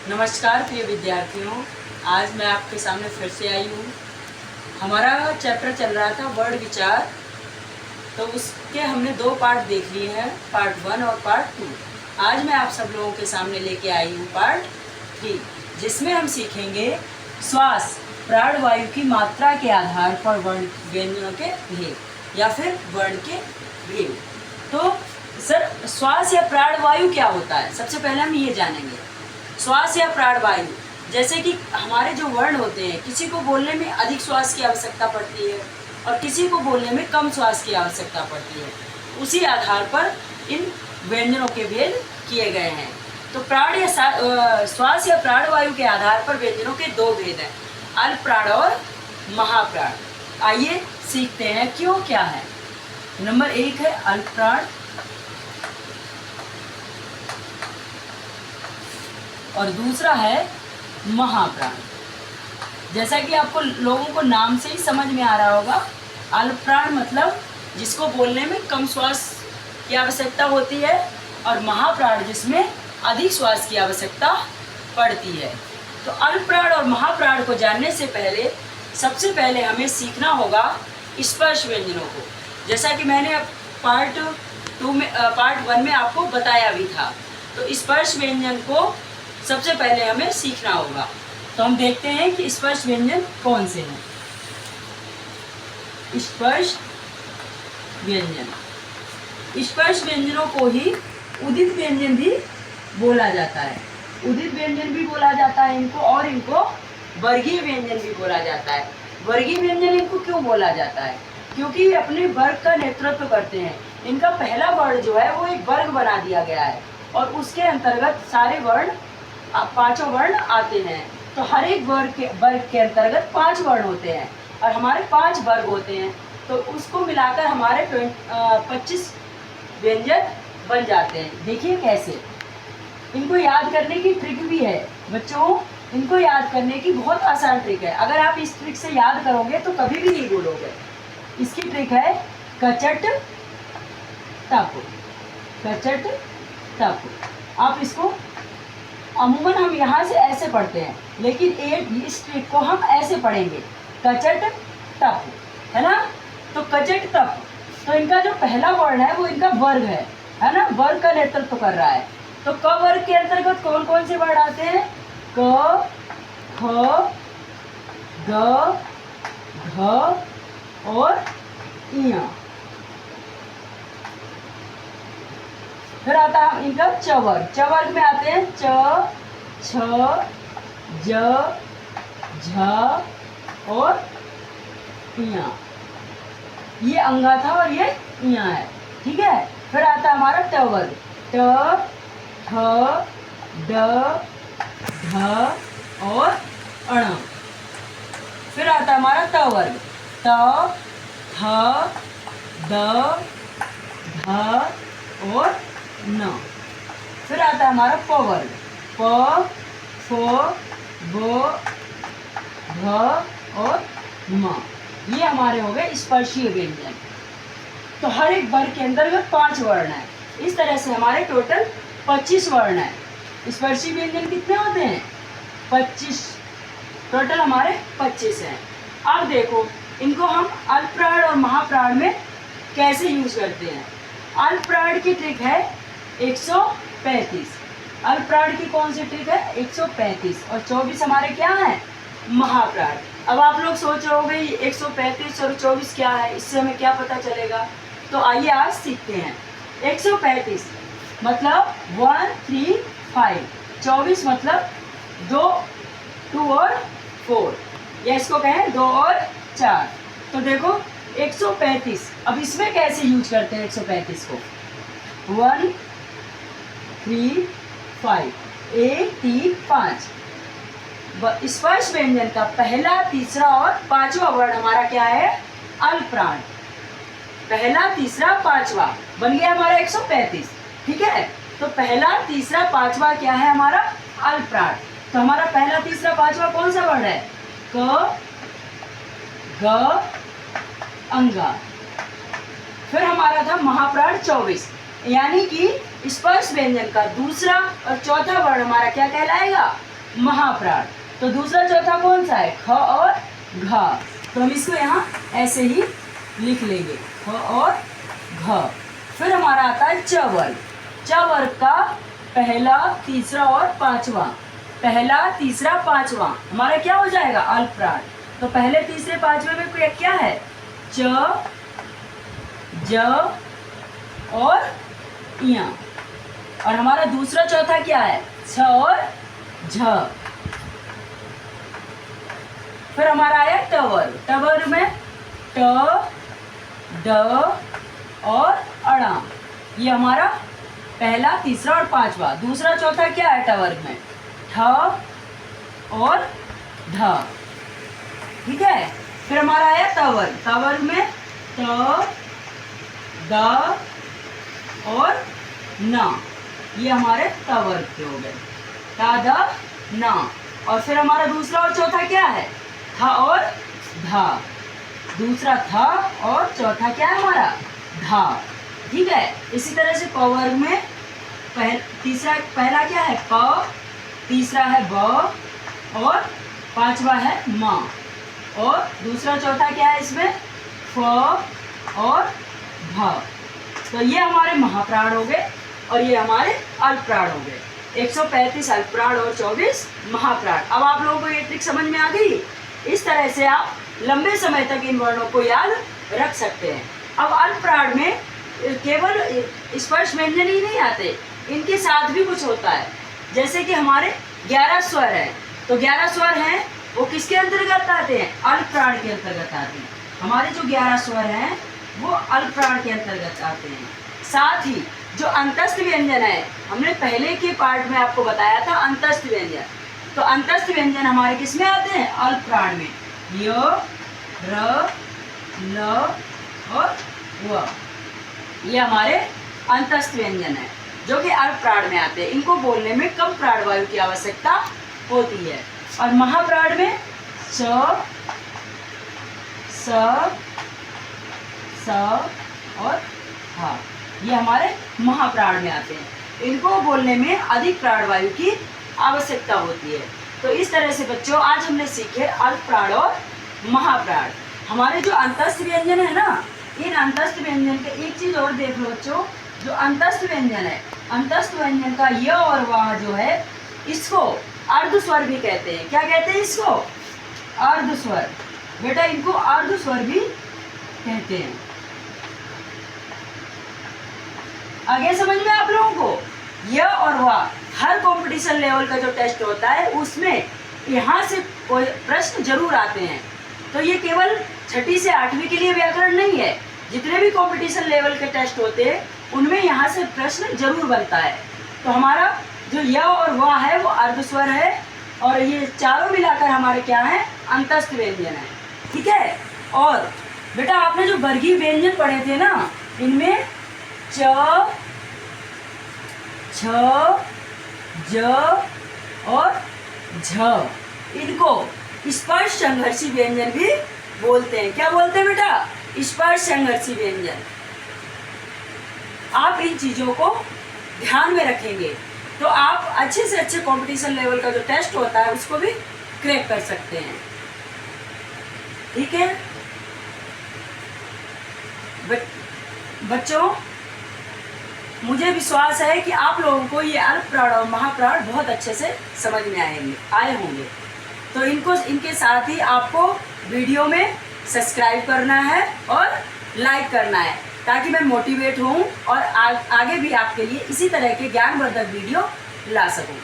नमस्कार प्रिय विद्यार्थियों, आज मैं आपके सामने फिर से आई हूँ। हमारा चैप्टर चल रहा था वर्ण विचार, तो उसके हमने दो पार्ट देख लिए हैं, पार्ट 1 और पार्ट 2। आज मैं आप सब लोगों के सामने लेके आई हूँ पार्ट 3, जिसमें हम सीखेंगे श्वास प्राणवायु की मात्रा के आधार पर वर्ण व्यंजनों के भेद या फिर वर्ण के भेद। तो सर, श्वास या प्राणवायु क्या होता है? सबसे पहले हम ये जानेंगे। श्वास या प्राणवायु, जैसे कि हमारे जो वर्ण होते हैं, किसी को बोलने में अधिक श्वास की आवश्यकता पड़ती है और किसी को बोलने में कम श्वास की आवश्यकता पड़ती है। उसी आधार पर इन व्यंजनों के भेद किए गए हैं। तो प्राण या श्वास या प्राणवायु के आधार पर व्यंजनों के दो भेद हैं, अल्प प्राण और महाप्राण। आइए सीखते हैं क्यों क्या है। नंबर 1 है अल्प प्राण और दूसरा है महाप्राण। जैसा कि आपको लोगों को नाम से ही समझ में आ रहा होगा, अल्प प्राण मतलब जिसको बोलने में कम श्वास की आवश्यकता होती है और महाप्राण जिसमें अधिक श्वास की आवश्यकता पड़ती है। तो अल्प प्राण और महाप्राण को जानने से पहले सबसे पहले हमें सीखना होगा स्पर्श व्यंजनों को, जैसा कि मैंने पार्ट 1 में आपको बताया भी था। तो स्पर्श व्यंजन को सबसे पहले हमें सीखना होगा। तो हम देखते हैं कि स्पर्श व्यंजन कौन से हैं। स्पर्श व्यंजन, स्पर्श व्यंजनों को ही उदित व्यंजन भी बोला जाता है। उदित व्यंजन भी बोला जाता है इनको, और इनको वर्गीय व्यंजन भी बोला जाता है। वर्गीय व्यंजन इनको क्यों बोला जाता है? क्योंकि ये अपने वर्ग का नेतृत्व करते हैं। इनका पहला वर्ण जो है वो एक वर्ग बना दिया गया है और उसके अंतर्गत सारे वर्ण, पांचों वर्ण आते हैं। तो हर एक वर्ग के अंतर्गत 5 वर्ण होते हैं और हमारे 5 वर्ग होते हैं। तो उसको मिलाकर हमारे 25 व्यंजन बन जाते हैं। देखिए कैसे। इनको याद करने की ट्रिक भी है बच्चों। इनको याद करने की बहुत आसान ट्रिक है। अगर आप इस ट्रिक से याद करोगे तो कभी भी नहीं भूलोगे। इसकी ट्रिक है कचट टप। कचट टप। आप इसको अमूमन हम यहाँ से ऐसे पढ़ते हैं, लेकिन इस ट्रिक को हम ऐसे पढ़ेंगे, कचट टप, है ना। तो कचट टप, तो इनका जो पहला वर्ण है वो इनका वर्ग है ना, वर्ग का नेतृत्व कर रहा है। तो क वर्ग के अंतर्गत कौन कौन से वर्ण आते हैं? क, ख, ग, घ और ञ। फिर आता है इनका च वर्ग। च वर्ग में आते हैं च, छ, ज, झ और ञ। ये अंगा था और ये ञ है, ठीक है। फिर आता है हमारा ट वर्ग। ट, ठ, ड, ढ और अण। फिर आता है हमारा त वर्ग। त, थ, द, ध और न। फिर आता है हमारा प वर्ग। प, फ, ब, भ और म। ये हमारे हो गए स्पर्शीय व्यंजन। तो हर एक वर्ग के अंतर्गत 5 वर्ण है। इस तरह से हमारे टोटल 25 वर्ण है। स्पर्शीय व्यंजन कितने होते हैं? 25। टोटल हमारे 25 हैं। अब देखो, इनको हम अल्प प्राण और महाप्राण में कैसे यूज करते हैं। अल्प प्राण की ट्रिक है 135। अल्प प्राण की कौन सी ट्रिक है? 135 और 24 हमारे क्या है? महाप्राण। अब आप लोग सोच रहे होंगे 135 और 24 क्या है, इससे हमें क्या पता चलेगा? तो आइए आज सीखते हैं। 135 मतलब 1, 3, 5। 24 मतलब 2 और 4, या इसको कहें 2 और 4। तो देखो 135, अब इसमें कैसे यूज करते हैं 135 को? 1, 3, 5, 1, 3, 5। स्पर्श व्यंजन का पहला, तीसरा और 5वां वर्ण हमारा क्या है? अल्प प्राण। पहला, तीसरा, 5वां बन गया हमारा 135, ठीक है। तो पहला, तीसरा, 5वां क्या है हमारा? अल्प प्राण। तो हमारा पहला, तीसरा, 5वां कौन सा वर्ण है? क, ग, अंगा। फिर हमारा था महाप्राण 24, यानी कि स्पर्श व्यंजन का दूसरा और चौथा वर्ण हमारा क्या कहलाएगा? महाप्राण। तो दूसरा चौथा कौन सा है? ख और घ। तो हम इसको यहाँ ऐसे ही लिख लेंगे, ख और घ। फिर हमारा आता है च वर्ग। च वर्ग का पहला, तीसरा और पांचवा, पहला, तीसरा, पांचवा हमारा क्या हो जाएगा? अल्प प्राण। तो पहले, तीसरे, पांचवे में क्या है? च, ज और इया। और हमारा दूसरा चौथा क्या है? छ और झ। फिर हमारा आया ट वर्ग। ट वर्ग में ट, ड और अड़ा। ये हमारा पहला, तीसरा और पांचवा। दूसरा चौथा क्या है ट वर्ग में? ठ और ढ। ठीक है। फिर हमारा आया त वर्ग। त वर्ग में त, द और न। ये हमारे त वर्ग के हो गए, ता, द, न। और फिर हमारा दूसरा और चौथा क्या है? थ और ध। दूसरा थ और चौथा क्या है हमारा? ध। ठीक है। इसी तरह से प वर्ग में पहला क्या है? प, तीसरा है ब और पांचवा है म। और दूसरा चौथा क्या है इसमें? फ और भ। तो ये हमारे महाप्राण हो गए और ये हमारे अल्प प्राण हो गए। 135 अल्प प्राण और 24 महाप्राण। अब आप लोगों को ये ट्रिक समझ में आ गई। इस तरह से आप लंबे समय तक इन वर्णों को याद रख सकते हैं। अब अल्प प्राण में केवल स्पर्श व्यंजन ही नहीं आते, इनके साथ भी कुछ होता है। जैसे कि हमारे 11 स्वर हैं, तो 11 स्वर हैं वो किसके अंतर्गत आते हैं? अल्प प्राण के अंतर्गत आते हैं। हमारे जो 11 स्वर हैं वो अल्प प्राण के अंतर्गत आते हैं। साथ ही जो अंतस्थ व्यंजन है, हमने पहले के पार्ट में आपको बताया था अंतस्थ व्यंजन। तो अंतस्थ व्यंजन हमारे किस में आते हैं? अल्प प्राण में। य, र, ल और व। ये हमारे अंतस्थ व्यंजन है जो कि अल्प प्राण में आते हैं। इनको बोलने में कम प्राणवायु की आवश्यकता होती है। और महाप्राण में स, स और हा, ये हमारे महाप्राण में आते हैं। इनको बोलने में अधिक प्राणवायु की आवश्यकता होती है। तो इस तरह से बच्चों आज हमने सीखे अल्प प्राण और महाप्राण। हमारे जो अंतस्थ व्यंजन है ना, इन अंतस्थ व्यंजन के एक चीज और देख लो बच्चों, जो अंतस्थ व्यंजन है, अंतस्थ व्यंजन का य और वाह जो है, इसको अर्ध स्वर भी कहते हैं। क्या कहते हैं इसको? अर्ध स्वर। बेटा इनको अर्ध स्वर भी कहते हैं। आगे समझ में आप लोगों को? य और वाह हर कंपटीशन लेवल का जो टेस्ट होता है उसमें यहाँ से कोई प्रश्न जरूर आते हैं। तो ये केवल 6ठी से 8वीं के लिए व्याकरण नहीं है, जितने भी कंपटीशन लेवल के टेस्ट होते हैं उनमें यहाँ से प्रश्न जरूर बनता है। तो हमारा जो य और वाह है वो अर्ध स्वर है और ये चारों मिलाकर हमारे क्या है? अंतस्थ व्यंजन है। ठीक है। और बेटा आपने जो वर्गीय व्यंजन पढ़े थे ना, इनमें च, छ, ज और झ, इनको स्पर्श संघर्षी व्यंजन भी बोलते हैं। क्या बोलते हैं बेटा? स्पर्श संघर्षी व्यंजन। आप इन चीजों को ध्यान में रखेंगे तो आप अच्छे से अच्छे कंपटीशन लेवल का जो टेस्ट होता है उसको भी क्रैक कर सकते हैं। ठीक है बच्चों, मुझे विश्वास है कि आप लोगों को ये अल्प प्राण और महाप्राण बहुत अच्छे से समझ में आए होंगे। तो इनके साथ ही आपको वीडियो में सब्सक्राइब करना है और लाइक करना है ताकि मैं मोटिवेट हूँ और आगे भी आपके लिए इसी तरह के ज्ञानवर्धक वीडियो ला सकूँ।